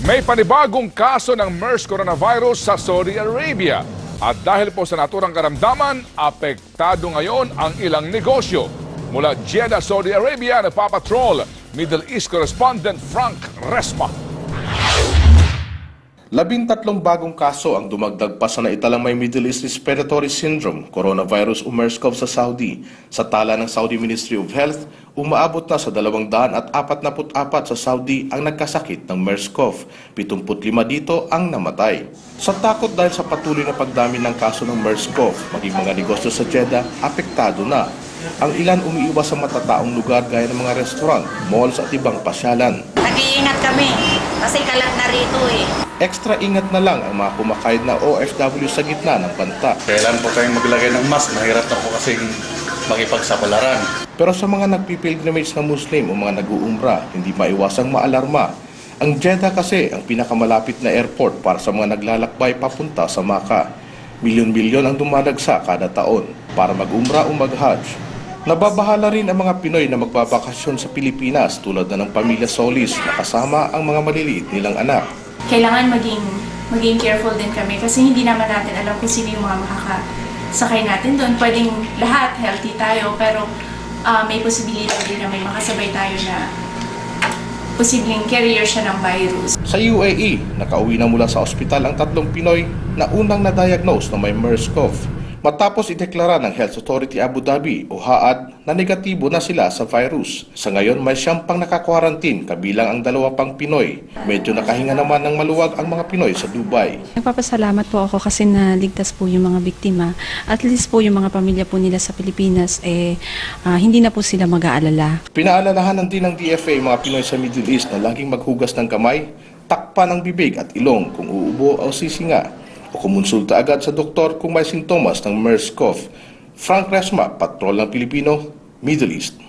May panibagong kaso ng MERS coronavirus sa Saudi Arabia. At dahil po sa naturang karamdaman, apektado ngayon ang ilang negosyo. Mula Jeddah, Saudi Arabia, nagpapatrol Middle East correspondent Frank Resma. 13 bagong kaso ang dumagdag pa sa naitalang may Middle East Respiratory Syndrome, coronavirus o MERS-CoV sa Saudi. Sa tala ng Saudi Ministry of Health, umaabot na sa 244 sa Saudi ang nagkasakit ng MERS-CoV. 75 dito ang namatay. Sa takot dahil sa patuloy na pagdami ng kaso ng MERS-CoV, maging mga negosyo sa Jeddah, apektado na. Ang ilan umiiwas sa matataong lugar gaya ng mga restaurant, malls at ibang pasyalan. Nag-iingat kami kasi kalat na rito eh. Extra ingat na lang ang mga kumakayod na OFW sa gitna ng banta. Kailan po tayong maglagay ng mask? Mahirap na po kasing makipagsapalaran. Pero sa mga nagpipilgrimage na Muslim o mga nag-uumra, hindi maiwasang maalarma. Ang Jeddah kasi ang pinakamalapit na airport para sa mga naglalakbay papunta sa Makkah. Milyon-milyon ang dumadagsa kada taon para mag-umra o mag-hajj. Nababahala rin ang mga Pinoy na magbabakasyon sa Pilipinas tulad na ng pamilya Solis na kasama ang mga maliliit nilang anak. Kailangan maging careful din kami kasi hindi naman natin alam kung sino yung mga makakasakay natin doon. Pwedeng lahat healthy tayo pero may posibilidad din na may makasabay tayo na posibleng carrier siya ng virus. Sa UAE, nakauwi na mula sa ospital ang 3 Pinoy na unang na-diagnose na may MERS-CoV. Matapos ideklara ng Health Authority Abu Dhabi o HAAD na negatibo na sila sa virus. Sa ngayon may 10 pang nakakwarantin kabilang ang 2 pang Pinoy. Medyo nakahinga naman ng maluwag ang mga Pinoy sa Dubai. Nagpapasalamat po ako kasi naligtas po yung mga biktima. At least po yung mga pamilya po nila sa Pilipinas hindi na po sila mag-aalala. Pinaalalahanan din ng DFA mga Pinoy sa Middle East na laging maghugas ng kamay, takpan ng bibig at ilong kung uubo o sisinga, o kumonsulta agad sa doktor kung may sintomas ng MERS-CoV. Frank Resma, Patrol ng Pilipino, Middle East.